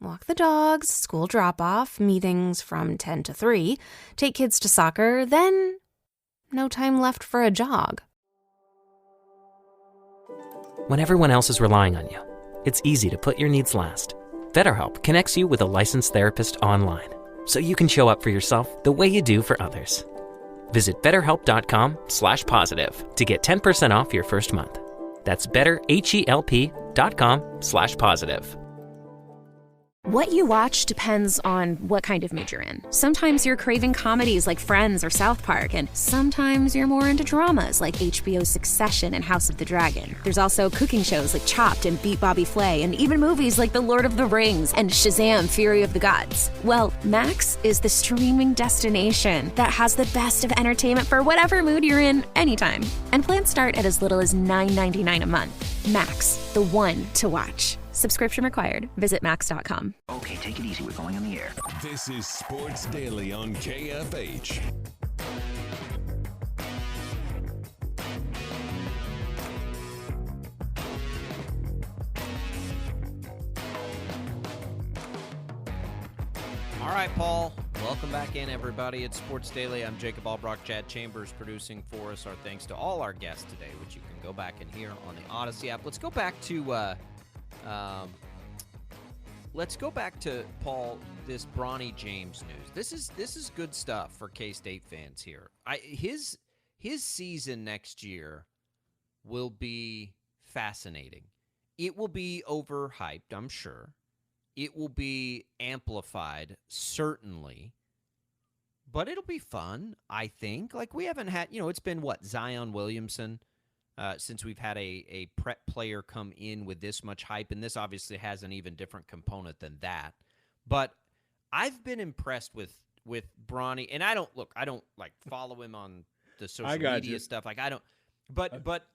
Walk the dogs, school drop-off, meetings from 10 to 3, take kids to soccer, then no time left for a jog. When everyone else is relying on you, it's easy to put your needs last. BetterHelp connects you with a licensed therapist online, so you can show up for yourself the way you do for others. Visit BetterHelp.com/positive to get 10% off your first month. That's BetterHelp.com/positive. What you watch depends on what kind of mood you're in. Sometimes you're craving comedies like Friends or South Park, and sometimes you're more into dramas like HBO's Succession and House of the Dragon. There's also cooking shows like Chopped and Beat Bobby Flay, and even movies like The Lord of the Rings and Shazam! Fury of the Gods. Well, Max is the streaming destination that has the best of entertainment for whatever mood you're in anytime. And plans start at as little as $9.99 a month. Max, the one to watch. Subscription required. Visit max.com. Okay, take it easy. We're going on the air. This is Sports Daily on KFH. All right, Paul. Welcome back in, everybody. It's Sports Daily. I'm Jacob Albrock. Chad Chambers producing for us. Our thanks to all our guests today, which you can go back and hear on the Odyssey app. Let's go back to Paul, this Bronny James news. This is good stuff for K-State fans here. His season next year will be fascinating. It will be overhyped, I'm sure. It will be amplified, certainly. But it'll be fun, I think. Like, we haven't had, it's been Zion Williamson since we've had a prep player come in with this much hype, and this obviously has an even different component than that. But I've been impressed with Bronny, and I don't follow him on the social media stuff. But what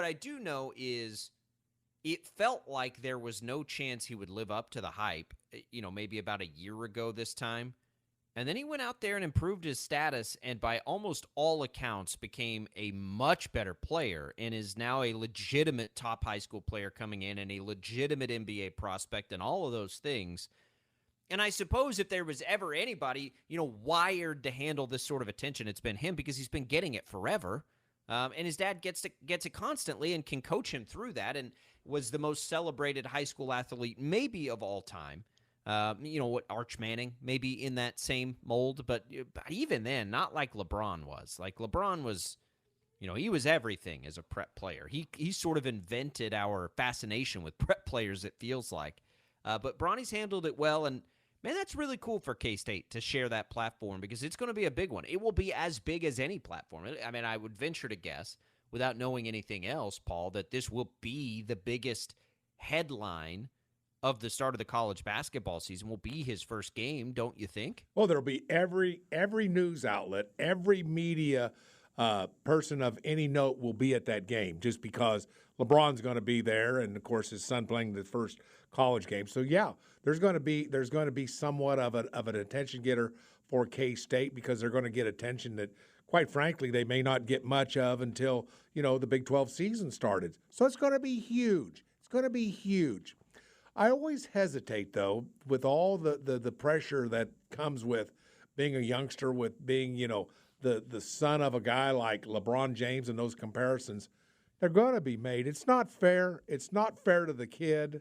I do know is it felt like there was no chance he would live up to the hype, maybe about a year ago this time. And then he went out there and improved his status, and by almost all accounts became a much better player and is now a legitimate top high school player coming in and a legitimate NBA prospect and all of those things. And I suppose if there was ever anybody, wired to handle this sort of attention, it's been him, because he's been getting it forever. And his dad gets it constantly and can coach him through that, and was the most celebrated high school athlete maybe of all time. Arch Manning, maybe in that same mold, but even then, not like LeBron was. Like, LeBron was, he was everything as a prep player. He sort of invented our fascination with prep players, it feels like. But Bronny's handled it well, and man, that's really cool for K-State to share that platform, because it's going to be a big one. It will be as big as any platform. I mean, I would venture to guess, without knowing anything else, Paul, that this will be the biggest headline of the start of the college basketball season. Will be his first game, don't you think? Well, there'll be every news outlet, every media person of any note will be at that game, just because LeBron's going to be there, and of course his son playing the first college game. So yeah, there's going to be somewhat of an attention getter for K-State, because they're going to get attention that, quite frankly, they may not get much of until the Big 12 season started. So it's going to be huge. It's going to be huge. I always hesitate, though, with all the pressure that comes with being a youngster, with being, the son of a guy like LeBron James, and those comparisons. They're going to be made. It's not fair. It's not fair to the kid.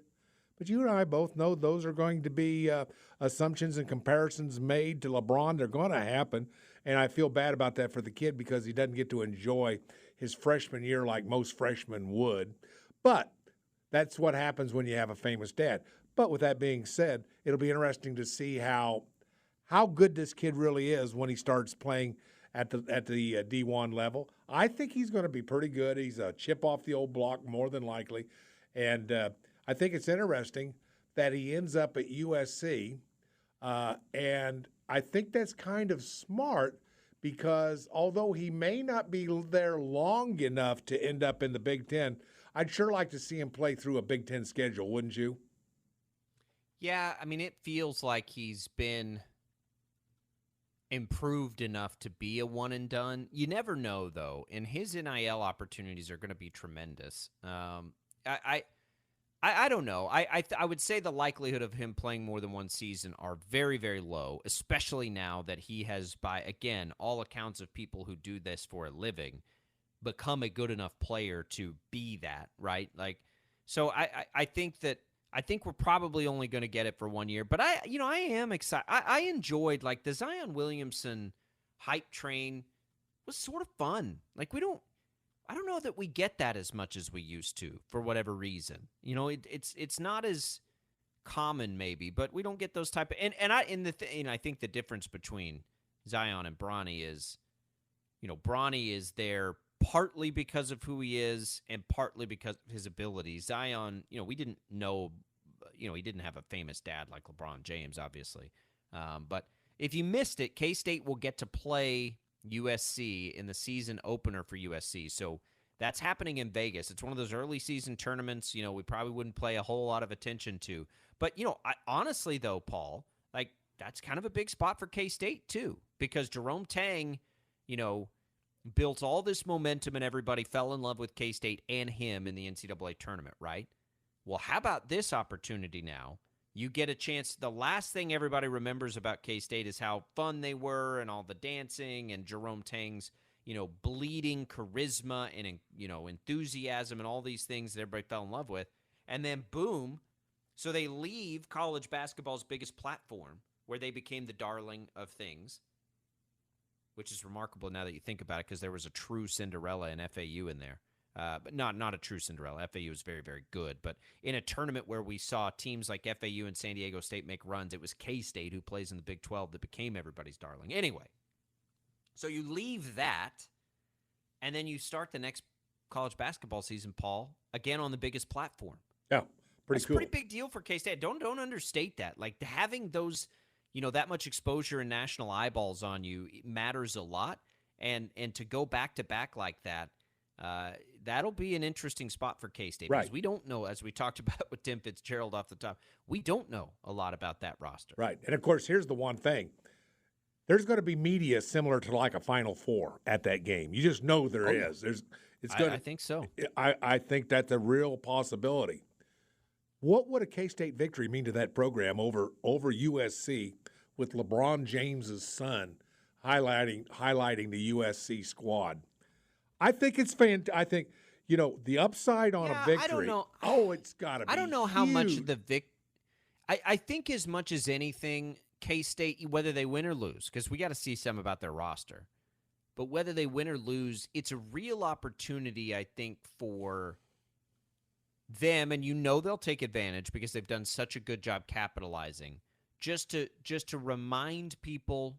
But you and I both know those are going to be assumptions and comparisons made to LeBron. They're going to happen. And I feel bad about that for the kid, because he doesn't get to enjoy his freshman year like most freshmen would. But that's what happens when you have a famous dad. But with that being said, it'll be interesting to see how good this kid really is when he starts playing at the D1 level. I think he's going to be pretty good. He's a chip off the old block, more than likely. And I think it's interesting that he ends up at USC. And I think that's kind of smart, because although he may not be there long enough to end up in the Big Ten, I'd sure like to see him play through a Big Ten schedule, wouldn't you? Yeah, I mean, it feels like he's been improved enough to be a one and done. You never know, though, and his NIL opportunities are going to be tremendous. I I don't know. I would say the likelihood of him playing more than one season are very, very low, especially now that he has, by, again, all accounts of people who do this for a living, become a good enough player to be that, right? Like, so I think we're probably only going to get it for 1 year. But I am excited. I enjoyed, like, the Zion Williamson hype train was sort of fun. Like, I don't know that we get that as much as we used to for whatever reason. It's not as common maybe, but we don't get those type of and I think the difference between Zion and Bronny is, Bronny is there partly because of who he is and partly because of his ability. Zion, we didn't know, he didn't have a famous dad like LeBron James, obviously. But if you missed it, K-State will get to play USC in the season opener for USC. So that's happening in Vegas. It's one of those early season tournaments, we probably wouldn't pay a whole lot of attention to. But, honestly, though, Paul, like, that's kind of a big spot for K-State, too, because Jerome Tang, built all this momentum and everybody fell in love with K-State and him in the NCAA tournament, right? Well, how about this opportunity now? You get a chance. The last thing everybody remembers about K-State is how fun they were and all the dancing and Jerome Tang's, bleeding charisma and, enthusiasm and all these things that everybody fell in love with. And then, boom, so they leave college basketball's biggest platform where they became the darling of things, which is remarkable now that you think about it because there was a true Cinderella in FAU in there. But not a true Cinderella. FAU was very, very good. But in a tournament where we saw teams like FAU and San Diego State make runs, it was K-State, who plays in the Big 12, that became everybody's darling. Anyway, so you leave that, and then you start the next college basketball season, Paul, again on the biggest platform. Yeah, That's cool. Pretty big deal for K-State. Don't understate that. Like, having those, that much exposure and national eyeballs on you matters a lot. And to go back-to-back like that, that'll be an interesting spot for K-State. Right. Because we don't know, as we talked about with Tim Fitzgerald off the top, we don't know a lot about that roster. Right. And, of course, here's the one thing. There's going to be media similar to like a Final Four at that game. You just know there is. I think so. I think that's a real possibility. What would a K-State victory mean to that program over USC with LeBron James's son highlighting the USC squad? I think it's fantastic. I think, the upside on a victory. I don't know. Oh, it's got to be I don't know how much of the I think as much as anything, K-State, whether they win or lose, because we got to see some about their roster, but whether they win or lose, it's a real opportunity, I think, for them, and they'll take advantage because they've done such a good job capitalizing, just to remind people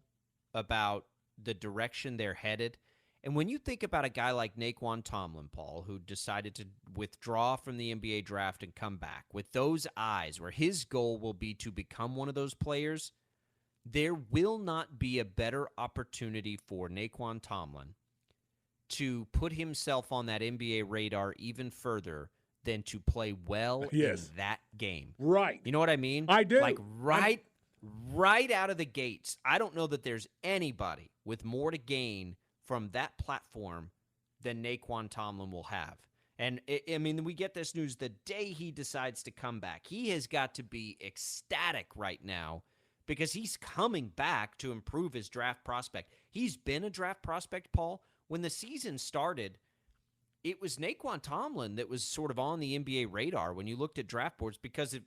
about the direction they're headed. And when you think about a guy like Naquan Tomlin, Paul, who decided to withdraw from the NBA draft and come back with those eyes, where his goal will be to become one of those players, there will not be a better opportunity for Naquan Tomlin to put himself on that NBA radar even further than to play well in that game. Right. You know what I mean? I do. Like right out of the gates, I don't know that there's anybody with more to gain from that platform than Naquan Tomlin will have. And, we get this news the day he decides to come back. He has got to be ecstatic right now because he's coming back to improve his draft prospect. He's been a draft prospect, Paul. When the season started, it was Naquan Tomlin that was sort of on the NBA radar when you looked at draft boards because of,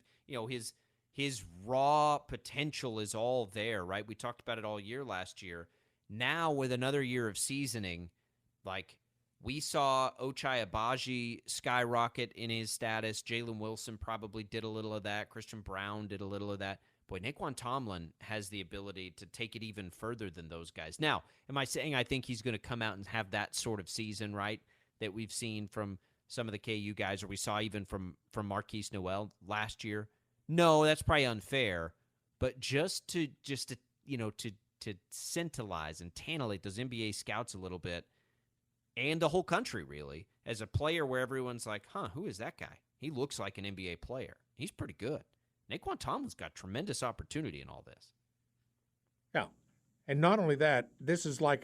his raw potential is all there, right? We talked about it all year last year. Now, with another year of seasoning, like we saw Ochai Agbaji skyrocket in his status. Jalen Wilson probably did a little of that. Christian Brown did a little of that. Boy, Naquan Tomlin has the ability to take it even further than those guys. Now, am I saying I think he's going to come out and have that sort of season, right, that we've seen from some of the KU guys, or we saw even from Marquise Noel last year? No, that's probably unfair. But just to scintilize and tantalize those NBA scouts a little bit, and the whole country, really, as a player where everyone's like, who is that guy? He looks like an NBA player. He's pretty good. Naquan Tomlin's got tremendous opportunity in all this. Yeah. And not only that, this is like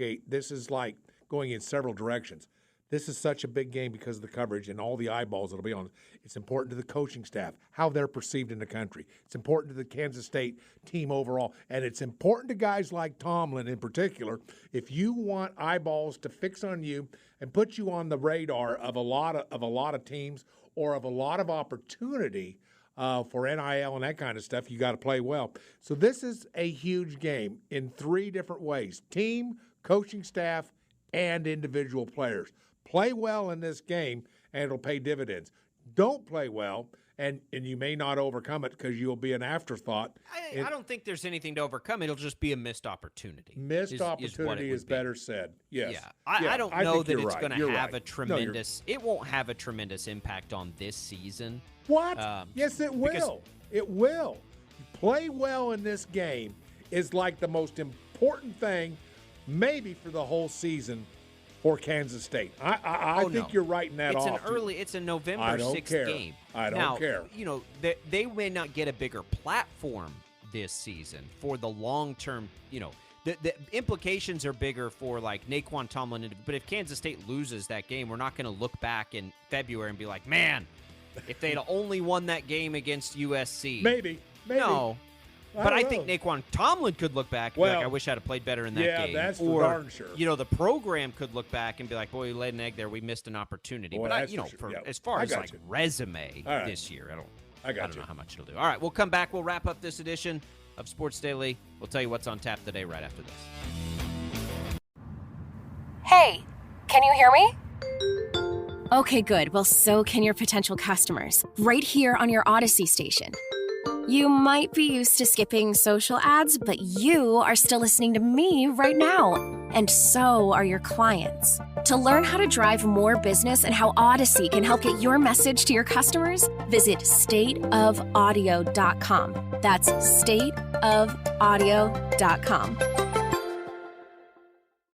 going in several directions. This is such a big game because of the coverage and all the eyeballs that'll be on. It's important to the coaching staff, how they're perceived in the country. It's important to the Kansas State team overall. And it's important to guys like Tomlin in particular. If you want eyeballs to fix on you and put you on the radar of a lot of teams or of a lot of opportunity for NIL and that kind of stuff, you got to play well. So this is a huge game in 3 different ways: team, coaching staff, and individual players. Play well in this game, and it'll pay dividends. Don't play well, and you may not overcome it because you'll be an afterthought. I don't think there's anything to overcome. It'll just be a missed opportunity. Missed opportunity is better said. Yes. Yeah. I don't know that it's going to have right. a tremendous – it won't have a tremendous impact on this season. What? Yes, it will. It will. Play well in this game is like the most important thing maybe for the whole season for Kansas State. I think you're writing that off. It's a November 6th game. I don't care. You know, they may not get a bigger platform this season for the long-term, you know, the implications are bigger for like Naquan Tomlin. But if Kansas State loses that game, we're not going to look back in February and be like, man, if they'd only won that game against USC. Maybe. No. But I think Naquan Tomlin could look back and be like, I wish I'd have played better in that game. Yeah, that's for darn sure. You know, the program could look back and be like, boy, we laid an egg there. We missed an opportunity. Well, but, as far as like resume this year, I don't know how much it'll do. All right, we'll come back. We'll wrap up this edition of Sports Daily. We'll tell you what's on tap today right after this. Hey, can you hear me? Okay, good. Well, so can your potential customers. Right here on your Odyssey station. You might be used to skipping social ads, but you are still listening to me right now. And so are your clients. To learn how to drive more business and how Odyssey can help get your message to your customers, visit stateofaudio.com. That's stateofaudio.com.